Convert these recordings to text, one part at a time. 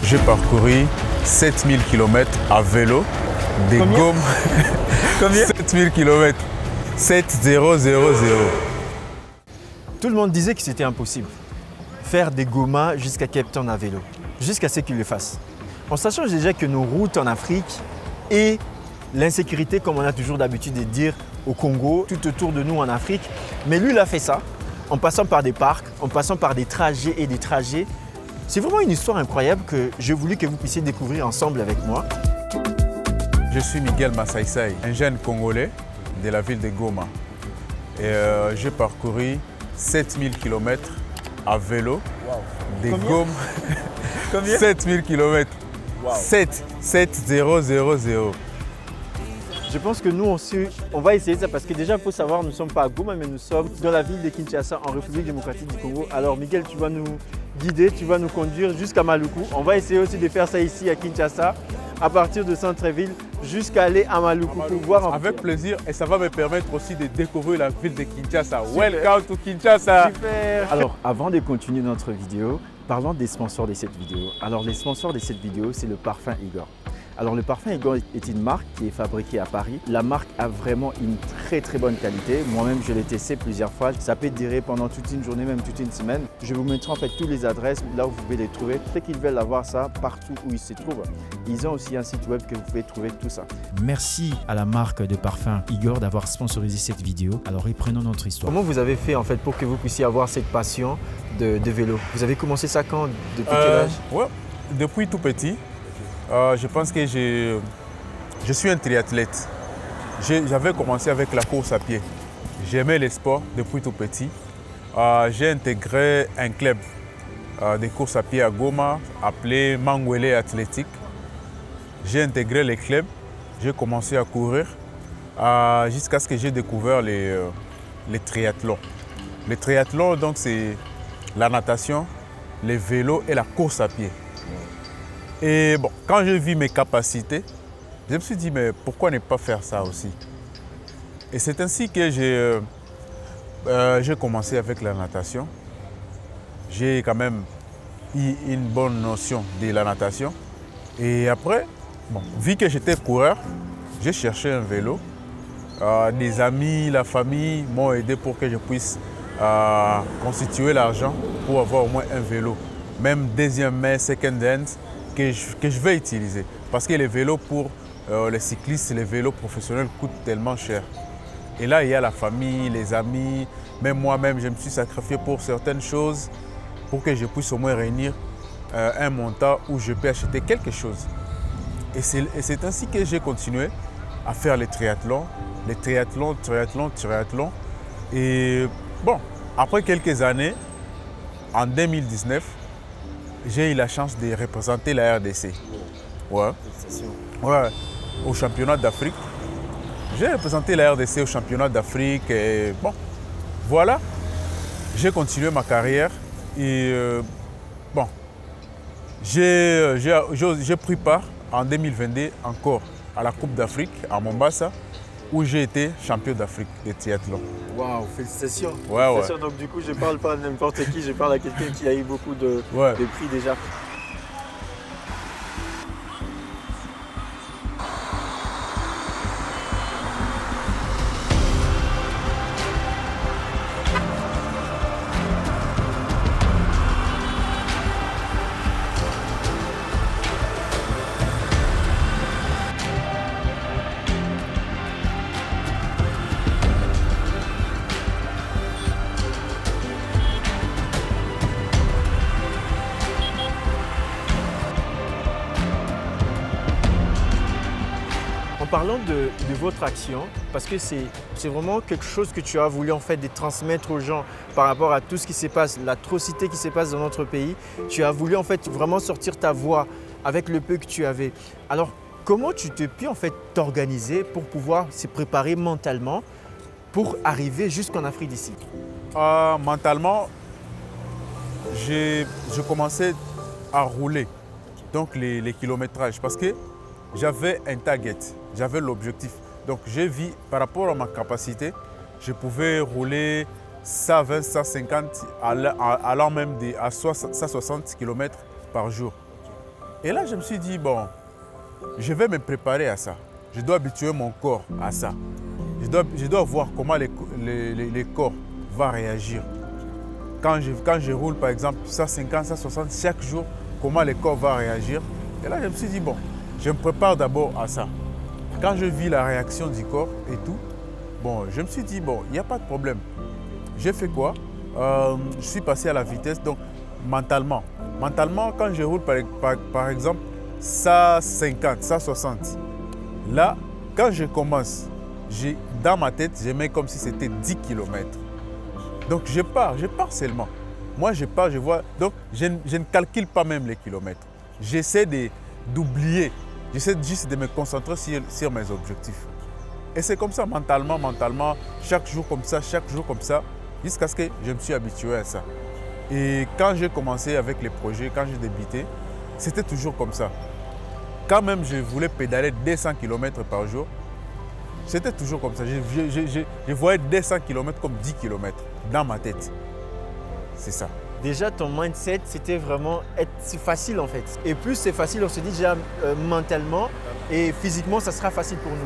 j'ai parcouru 7000 km à vélo, des Combien? gommes. Combien? 7000 km. 7000. Tout le monde disait que c'était impossible. Faire des Goma jusqu'à Cape Town à vélo, jusqu'à ce qu'il le fasse. En sachant déjà que nos routes en Afrique et l'insécurité, comme on a toujours d'habitude de dire au Congo, tout autour de nous en Afrique. Mais lui, il a fait ça en passant par des parcs, en passant par des trajets et des trajets. C'est vraiment une histoire incroyable que j'ai voulu que vous puissiez découvrir ensemble avec moi. Je suis Miguel Massaïsaï, un jeune Congolais de la ville de Goma. Et j'ai parcouru 7000 km à vélo, des Combien? gommes. Combien? 7000 km. Wow. 7000. Je pense que nous, on va essayer ça parce que déjà, il faut savoir, nous ne sommes pas à Goma, mais nous sommes dans la ville de Kinshasa, en République démocratique du Congo. Alors Miguel, tu vas nous guider, tu vas nous conduire jusqu'à Maluku. On va essayer aussi de faire ça ici à Kinshasa, à partir de Centreville, jusqu'à aller à Maluku pour voir. Avec plaisir, et ça va me permettre aussi de découvrir la ville de Kinshasa. Welcome to Kinshasa. Super. Alors, avant de continuer notre vidéo, parlons des sponsors de cette vidéo. Alors, les sponsors de cette vidéo, c'est le parfum Igor. Alors, le parfum Igor est une marque qui est fabriquée à Paris. La marque a vraiment une très bonne qualité. Moi-même, je l'ai testé plusieurs fois. Ça peut durer pendant toute une journée, même toute une semaine. Je vous mettrai en fait toutes les adresses là où vous pouvez les trouver. Ceux qui veulent avoir ça partout où ils se trouvent. Ils ont aussi un site web que vous pouvez trouver tout ça. Merci à la marque de parfum Igor d'avoir sponsorisé cette vidéo. Alors, reprenons notre histoire. Comment vous avez fait en fait pour que vous puissiez avoir cette passion de vélo? Vous avez commencé ça quand? Depuis quel âge? Depuis tout petit. Je pense que je suis un triathlète. J'avais commencé avec la course à pied. J'aimais les sports depuis tout petit. J'ai intégré un club de course à pied à Goma appelé Mangwele Athletic. J'ai intégré les clubs, j'ai commencé à courir jusqu'à ce que j'ai découvert les triathlons. Les triathlons, donc, c'est la natation, les vélos et la course à pied. Et bon, quand j'ai vu mes capacités, je me suis dit, mais pourquoi ne pas faire ça aussi? Et c'est ainsi que j'ai commencé avec la natation. J'ai quand même eu une bonne notion de la natation. Et après, bon, vu que j'étais coureur, j'ai cherché un vélo. Des amis, la famille m'ont aidé pour que je puisse constituer l'argent pour avoir au moins un vélo. Même deuxième main, second hand, que je vais utiliser. Parce que les vélos pour les cyclistes, les vélos professionnels coûtent tellement cher. Et là, il y a la famille, les amis, même moi-même, je me suis sacrifié pour certaines choses pour que je puisse au moins réunir un montant où je peux acheter quelque chose. Et c'est ainsi que j'ai continué à faire les triathlons. Et bon, après quelques années, en 2019, j'ai eu la chance de représenter la RDC. Ouais, au championnat d'Afrique. J'ai représenté la RDC au championnat d'Afrique et bon, voilà. J'ai continué ma carrière et bon, j'ai pris part en 2022 encore à la Coupe d'Afrique à Mombasa où j'ai été champion d'Afrique de triathlon. Waouh, félicitations. Ouais. Félicitations. Donc du coup, je ne parle pas à n'importe qui, je parle à quelqu'un qui a eu beaucoup de prix déjà. Parlons de votre action, parce que c'est vraiment quelque chose que tu as voulu en fait de transmettre aux gens par rapport à tout ce qui se passe, l'atrocité qui se passe dans notre pays. Tu as voulu en fait vraiment sortir ta voix avec le peu que tu avais. Alors, comment tu t'es pu en fait t'organiser pour pouvoir se préparer mentalement pour arriver jusqu'en Afrique d'ici? Mentalement, je commençais à rouler, donc les kilométrages, parce que j'avais un target, j'avais l'objectif. Donc j'ai vu par rapport à ma capacité, je pouvais rouler 120, 150, allant même à 160 km par jour. Et là, je me suis dit, bon, je vais me préparer à ça. Je dois habituer mon corps à ça. Je dois voir comment les corps vont réagir. Quand je roule, par exemple, 150, 160 chaque jour, comment le corps va réagir. Et là, je me suis dit, bon, je me prépare d'abord à ça. Quand je vis la réaction du corps et tout, bon, je me suis dit, bon, il n'y a pas de problème. J'ai fait quoi? Je suis passé à la vitesse, donc mentalement. Mentalement, quand je roule, par exemple, 150, 160, là, quand je commence, dans ma tête, je mets comme si c'était 10 km. Donc je pars seulement. Moi, je pars, je vois. Donc, je ne calcule pas même les kilomètres. J'essaie d'oublier. J'essaie juste de me concentrer sur mes objectifs. Et c'est comme ça, mentalement, chaque jour comme ça, jusqu'à ce que je me suis habitué à ça. Et quand j'ai commencé avec les projets, quand j'ai débuté, c'était toujours comme ça. Quand même je voulais pédaler 200 km par jour, c'était toujours comme ça. Je voyais 200 km comme 10 km dans ma tête. C'est ça. Déjà, ton mindset, c'était vraiment c'est facile en fait. Et plus c'est facile, on se dit déjà mentalement et physiquement, ça sera facile pour nous.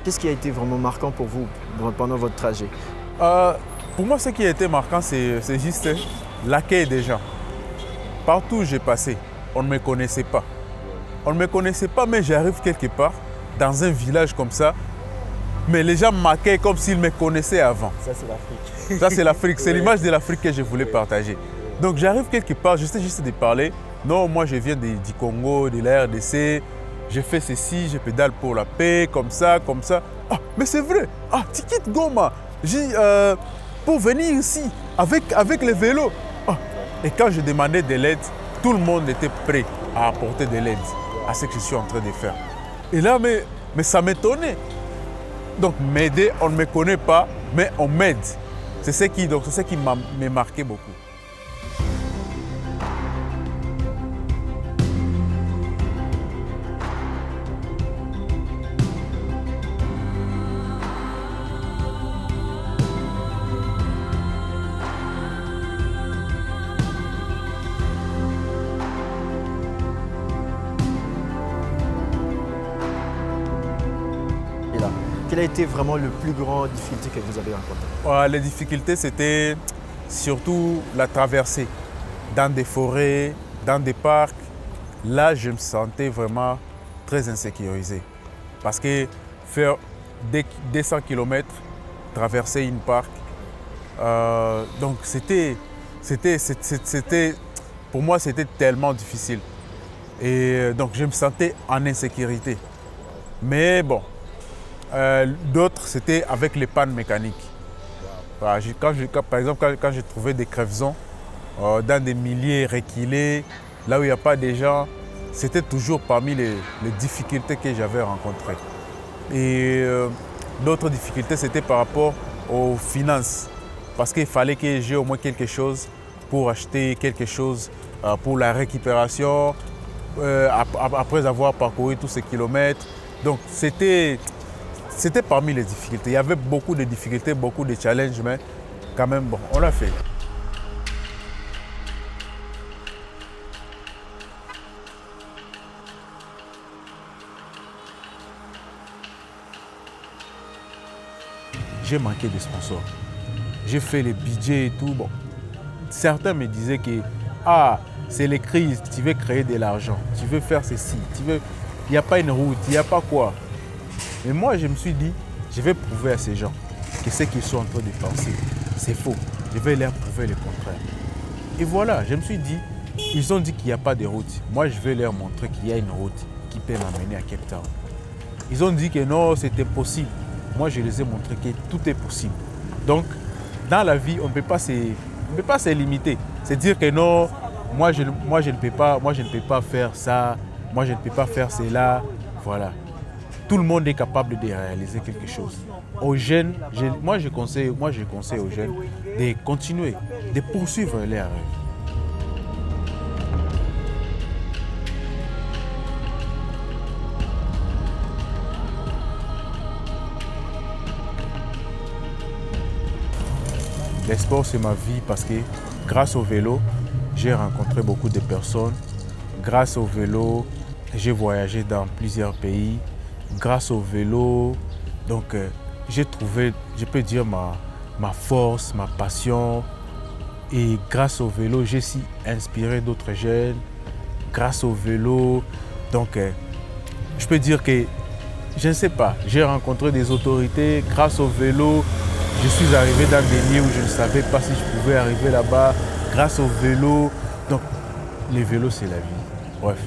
Qu'est-ce qui a été vraiment marquant pour vous pendant votre trajet? Pour moi, ce qui a été marquant, c'est juste l'accueil des gens. Partout où j'ai passé, on ne me connaissait pas. On ne me connaissait pas, mais j'arrive quelque part, dans un village comme ça, mais les gens m'accueillent comme s'ils me connaissaient avant. Ça, c'est l'Afrique. Ça, c'est l'Afrique. C'est l'image de l'Afrique que je voulais partager. Donc, j'arrive quelque part, j'essaie juste de parler. Non, moi, je viens du Congo, de la RDC. Je fais ceci, je pédale pour la paix, comme ça, comme ça. Ah, mais c'est vrai. Ah, tu quittes Goma pour venir ici avec les vélos. Ah. Et quand je demandais de l'aide, tout le monde était prêt à apporter de l'aide à ce que je suis en train de faire. Et là, mais ça m'étonnait. Donc m'aider, on ne me connaît pas, mais on m'aide. C'est ce qui m'a marqué beaucoup. Quelle a été vraiment le plus grande difficulté que vous avez rencontrée? Les difficultés, c'était surtout la traversée dans des forêts, dans des parcs. Là, je me sentais vraiment très insécurisé. Parce que faire 200 km, traverser une parc, donc pour moi, c'était tellement difficile. Et donc, je me sentais en insécurité. Mais bon, d'autres, c'était avec les pannes mécaniques. Par exemple, quand j'ai trouvé des crevaisons dans des milieux reculés, là où il n'y a pas de gens, c'était toujours parmi les difficultés que j'avais rencontrées. Et d'autres difficultés, c'était par rapport aux finances. Parce qu'il fallait que j'ai au moins quelque chose pour acheter quelque chose pour la récupération, après avoir parcouru tous ces kilomètres. Donc c'était parmi les difficultés. Il y avait beaucoup de difficultés, beaucoup de challenges, mais quand même, bon, on l'a fait. J'ai manqué de sponsors. J'ai fait les budgets et tout. Bon. Certains me disaient que c'est les crises, tu veux créer de l'argent, tu veux faire ceci, il n'y a pas une route, il n'y a pas quoi. Mais moi, je me suis dit, je vais prouver à ces gens que ce qu'ils sont en train de penser, c'est faux. Je vais leur prouver le contraire. Et voilà, je me suis dit, Ils ont dit qu'il n'y a pas de route. Moi, je vais leur montrer qu'il y a une route qui peut m'amener à Cape Town. Ils ont dit que non, c'était possible. Moi, je les ai montré que tout est possible. Donc, dans la vie, on ne peut pas se limiter. C'est dire que non, moi je ne peux pas faire ça, moi je ne peux pas faire cela. Voilà. Tout le monde est capable de réaliser quelque chose. Aux jeunes, moi je conseille aux jeunes de continuer, de poursuivre leurs rêves. Le sport, c'est ma vie parce que grâce au vélo, j'ai rencontré beaucoup de personnes. Grâce au vélo, j'ai voyagé dans plusieurs pays. Grâce au vélo, donc, j'ai trouvé, je peux dire, ma force, ma passion. Et grâce au vélo, j'ai aussi inspiré d'autres jeunes. Grâce au vélo, donc, je peux dire que, je ne sais pas, j'ai rencontré des autorités. Grâce au vélo, je suis arrivé dans des lieux où je ne savais pas si je pouvais arriver là-bas. Grâce au vélo. Donc, les vélos, c'est la vie. Bref.